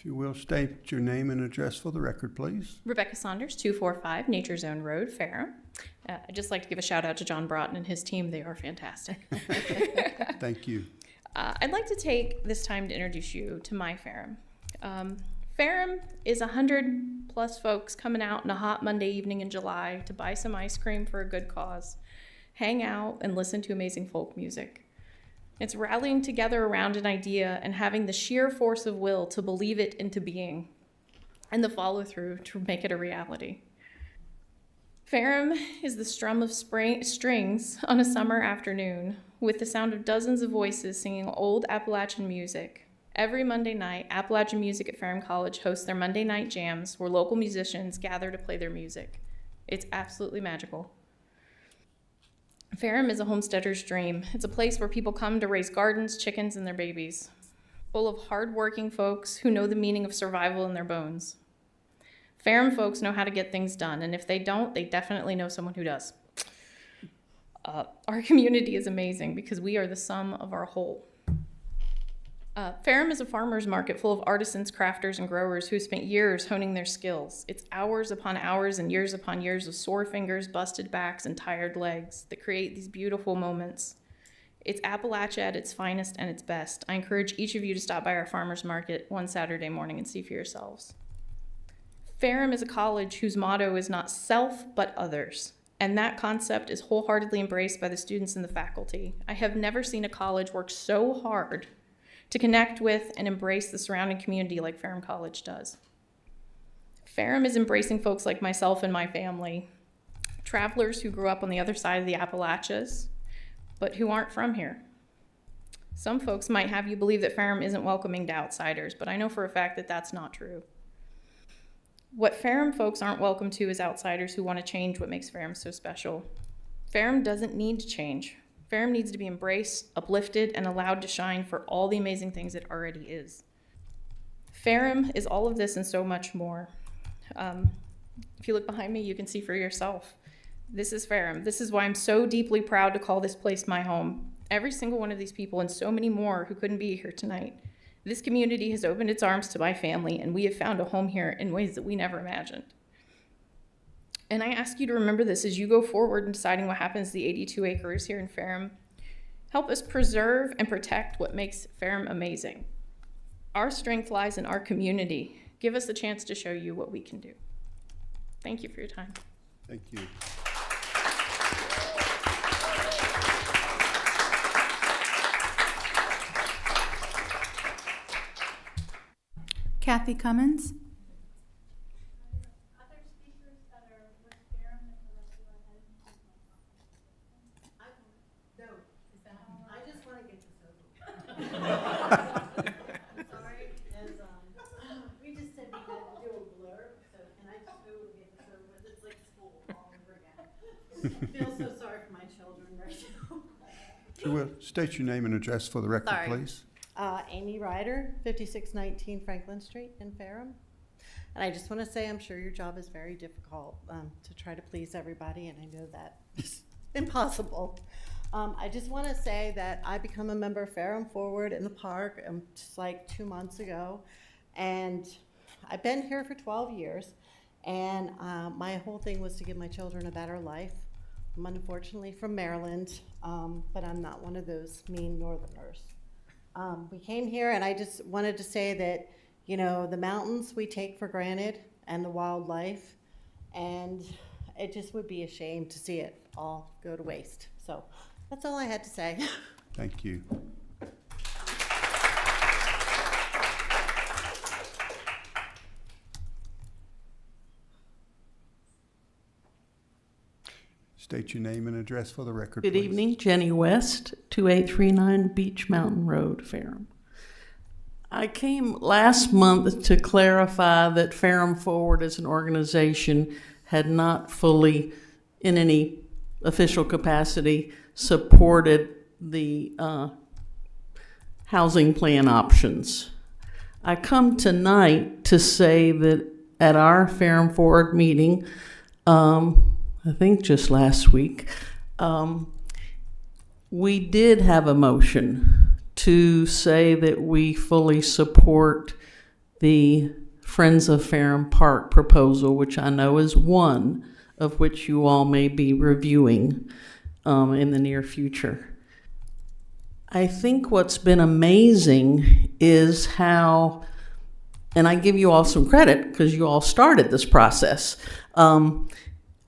you will state your name and address for the record, please. Rebecca Saunders, 245 Nature Zone Road, Ferrum. I'd just like to give a shout out to John Broughton and his team. They are fantastic. Thank you. I'd like to take this time to introduce you to my Ferrum. Ferrum is 100 plus folks coming out on a hot Monday evening in July to buy some ice cream for a good cause, hang out, and listen to amazing folk music. It's rallying together around an idea and having the sheer force of will to believe it into being and the follow through to make it a reality. Ferrum is the strum of strings on a summer afternoon with the sound of dozens of voices singing old Appalachian music. Every Monday night, Appalachian Music at Ferrum College hosts their Monday night jams where local musicians gather to play their music. It's absolutely magical. Ferrum is a homesteader's dream. It's a place where people come to raise gardens, chickens, and their babies, full of hardworking folks who know the meaning of survival in their bones. Ferrum folks know how to get things done, and if they don't, they definitely know someone who does. Our community is amazing because we are the sum of our whole. Ferrum is a farmer's market full of artisans, crafters, and growers who spent years honing their skills. It's hours upon hours and years upon years of sore fingers, busted backs, and tired legs that create these beautiful moments. It's Appalachia at its finest and its best. I encourage each of you to stop by our farmer's market one Saturday morning and see for yourselves. Ferrum is a college whose motto is not self, but others. And that concept is wholeheartedly embraced by the students and the faculty. I have never seen a college work so hard to connect with and embrace the surrounding community like Ferrum College does. Ferrum is embracing folks like myself and my family, travelers who grew up on the other side of the Appalachians, but who aren't from here. Some folks might have you believe that Ferrum isn't welcoming to outsiders, but I know for a fact that that's not true. What Ferrum folks aren't welcome to is outsiders who want to change what makes Ferrum so special. Ferrum doesn't need to change. Ferrum needs to be embraced, uplifted, and allowed to shine for all the amazing things it already is. Ferrum is all of this and so much more. If you look behind me, you can see for yourself. This is Ferrum. This is why I'm so deeply proud to call this place my home. Every single one of these people and so many more who couldn't be here tonight. This community has opened its arms to my family, and we have found a home here in ways that we never imagined. And I ask you to remember this as you go forward in deciding what happens to the 82 acres here in Ferrum. Help us preserve and protect what makes Ferrum amazing. Our strength lies in our community. Give us a chance to show you what we can do. Thank you for your time. Thank you. Kathy Cummins. We just said we had to do a blurb, so can I just go and get this over with? It's like school all over again. I feel so sorry for my children right now. If you will, state your name and address for the record, Sorry. please. Amy Ryder, 5619 Franklin Street in Ferrum. And I just want to say I'm sure your job is very difficult to try to please everybody, and I know that is impossible. I just want to say that I become a member of Ferrum Forward in the park just like 2 months ago, and I've been here for 12 years, and my whole thing was to give my children a better life. I'm unfortunately from Maryland, but I'm not one of those mean Northerners. We came here, and I just wanted to say that, you know, the mountains we take for granted and the wildlife, and it just would be a shame to see it all go to waste. So that's all I had to say. Thank you. State your name and address for the record, Good please. evening, Jennie West, 2839 Beach Mountain Road, Ferrum. I came last month to clarify that Ferrum Forward as an organization had not fully, in any official capacity, supported the housing plan options. I come tonight to say that at our Ferrum Forward meeting, I think just last week, we did have a motion to say that we fully support the Friends of Ferrum Park proposal, which I know is one of which you all may be reviewing in the near future. I think what's been amazing is how, and I give you all some credit because you all started this process.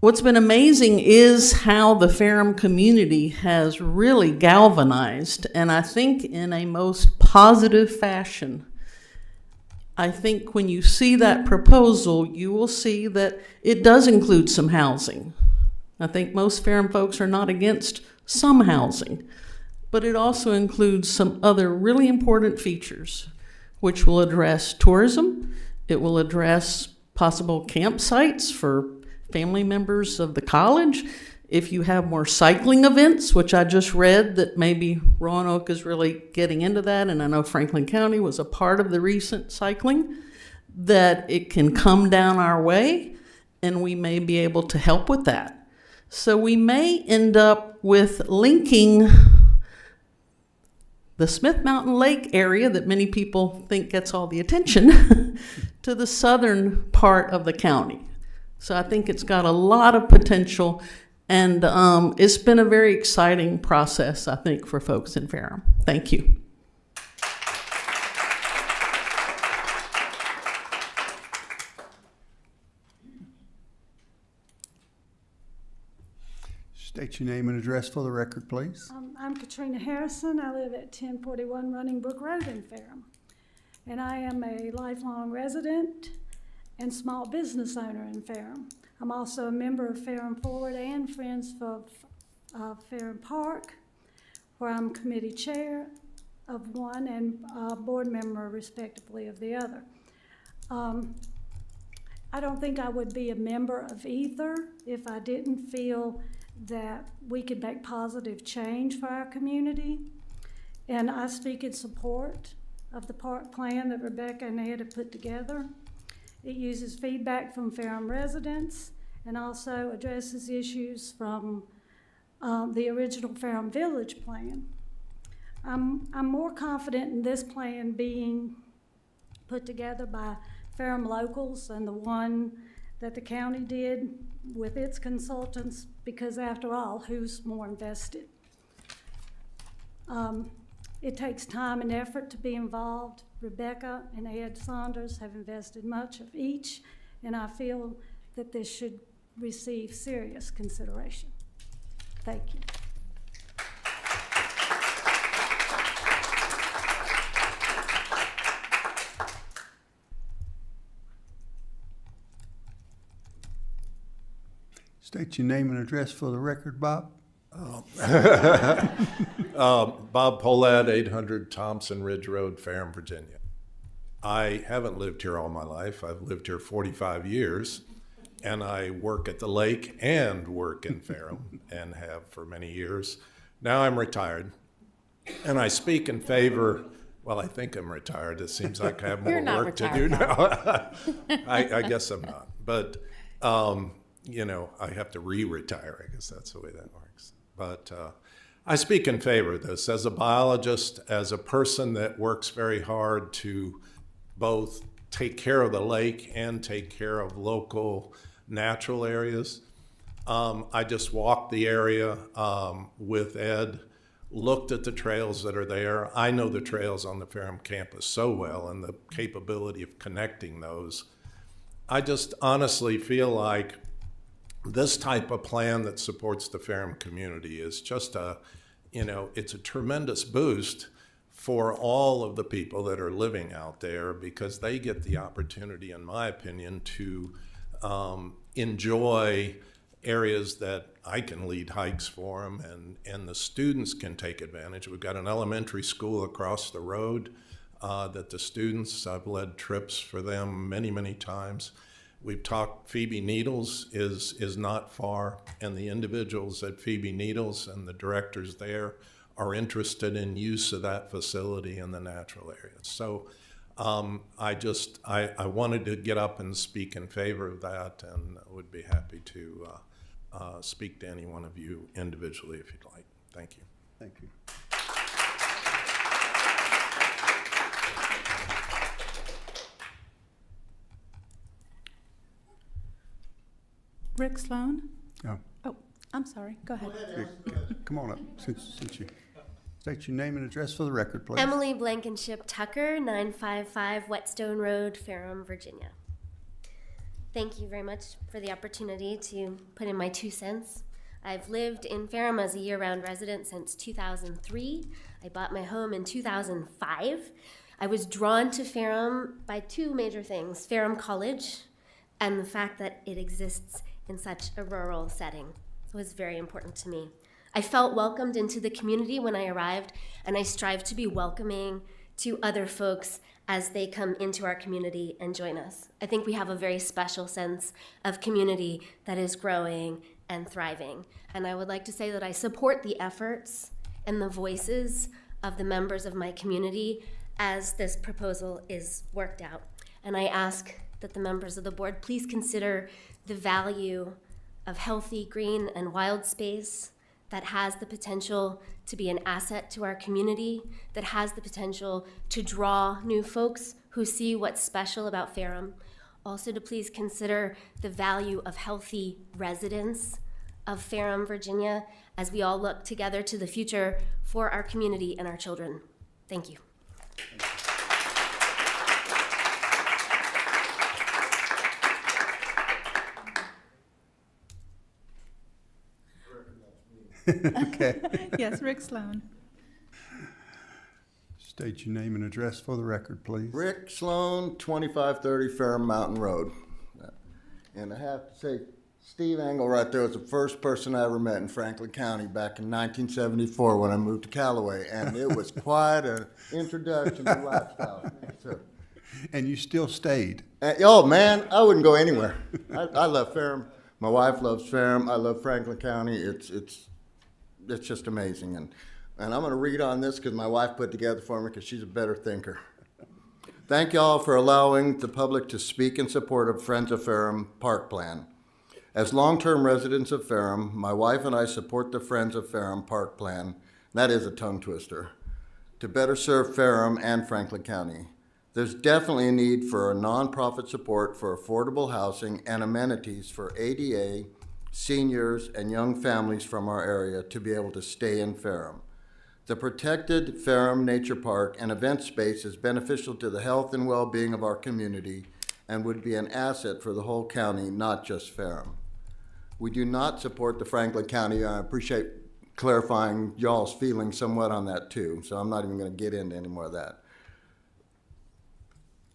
What's been amazing is how the Ferrum community has really galvanized, and I think in a most positive fashion. I think when you see that proposal, you will see that it does include some housing. I think most Ferrum folks are not against some housing, but it also includes some other really important features, which will address tourism. It will address possible campsites for family members of the college. If you have more cycling events, which I just read that maybe Roanoke is really getting into that, and I know Franklin County was a part of the recent cycling, that it can come down our way and we may be able to help with that. So we may end up with linking the Smith Mountain Lake area that many people think gets all the attention to the southern part of the county. So I think it's got a lot of potential, and it's been a very exciting process, I think, for folks in Ferrum. Thank you. State your name and address for the record, please. I'm Katrina Harrison. I live at 1041 Running Brook Road in Ferrum. And I am a lifelong resident and small business owner in Ferrum. I'm also a member of Ferrum Forward and Friends of Ferrum Park, where I'm committee chair of one and board member, respectively, of the other. I don't think I would be a member of either if I didn't feel that we could make positive change for our community. And I speak in support of the park plan that Rebecca and Ed have put together. It uses feedback from Ferrum residents and also addresses issues from the original Ferrum Village plan. I'm more confident in this plan being put together by Ferrum locals than the one that the county did with its consultants, because after all, who's more invested? It takes time and effort to be involved. Rebecca and Ed Saunders have invested much of each, and I feel that this should receive serious consideration. Thank you. State your name and address for the record, Bob. Bob Polad, 800 Thompson Ridge Road, Ferrum, Virginia. I haven't lived here all my life. I've lived here 45 years, and I work at the lake and work in Ferrum and have for many years. Now I'm retired, and I speak in favor. Well, I think I'm retired. It seems like I have more work to do now. I guess I'm not, but you know, I have to re-retire. I guess that's the way that works. But I speak in favor of this as a biologist, as a person that works very hard to both take care of the lake and take care of local natural areas. I just walked the area with Ed, looked at the trails that are there. I know the trails on the Ferrum campus so well and the capability of connecting those. I just honestly feel like this type of plan that supports the Ferrum community is just a, you know, it's a tremendous boost for all of the people that are living out there, because they get the opportunity, in my opinion, to enjoy areas that I can lead hikes for them, and the students can take advantage. We've got an elementary school across the road that the students, I've led trips for them many, many times. We've talked, Phoebe Needles is not far, and the individuals at Phoebe Needles and the directors there are interested in use of that facility in the natural areas. So I wanted to get up and speak in favor of that, and would be happy to speak to any one of you individually if you'd like. Thank you. Thank you. Rick Sloan? Oh, Oh, I'm sorry. Go ahead. come on up, since you state your name and address for the record, please. Emily Blankenship-Tucker, 955 Whetstone Road, Ferrum, Virginia. Thank you very much for the opportunity to put in my 2 cents. I've lived in Ferrum as a year-round resident since 2003. I bought my home in 2005. I was drawn to Ferrum by 2 major things: Ferrum College and the fact that it exists in such a rural setting. It was very important to me. I felt welcomed into the community when I arrived, and I strive to be welcoming to other folks as they come into our community and join us. I think we have a very special sense of community that is growing and thriving. And I would like to say that I support the efforts and the voices of the members of my community as this proposal is worked out. And I ask that the members of the board please consider the value of healthy green and wild space that has the potential to be an asset to our community, that has the potential to draw new folks who see what's special about Ferrum. Also to please consider the value of healthy residents of Ferrum, Virginia, as we all look together to the future for our community and our children. Thank you. Okay. Yes, Rick Sloan. State your name and address for the record, please. Rick Sloan, 2530 Ferrum Mountain Road. And I have to say, Steve Engel right there was the first person I ever met in Franklin County back in 1974 when I moved to Callaway, and it was quite an introduction to lifestyle. So, And you still stayed. oh man, I wouldn't go anywhere. I love Ferrum. My wife loves Ferrum. I love Franklin County. It's just amazing. And I'm going to read on this because my wife put it together for me because she's a better thinker. Thank you all for allowing the public to speak in support of Friends of Ferrum Park Plan. As long-term residents of Ferrum, my wife and I support the Friends of Ferrum Park Plan. That is a tongue twister. To better serve Ferrum and Franklin County. There's definitely a need for a nonprofit support for affordable housing and amenities for ADA, seniors, and young families from our area to be able to stay in Ferrum. The protected Ferrum Nature Park and event space is beneficial to the health and well-being of our community and would be an asset for the whole county, not just Ferrum. We do not support the Franklin County. I appreciate clarifying y'all's feelings somewhat on that too, so I'm not even going to get into any more of that.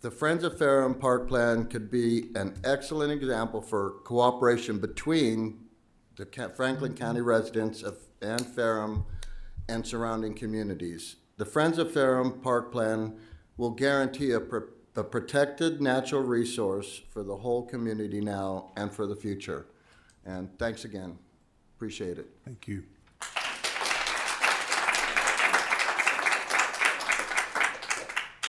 The Friends of Ferrum Park Plan could be an excellent example for cooperation between the Franklin County residents and Ferrum and surrounding communities. The Friends of Ferrum Park Plan will guarantee a protected natural resource for the whole community now and for the future. And thanks again. Appreciate it. Thank you.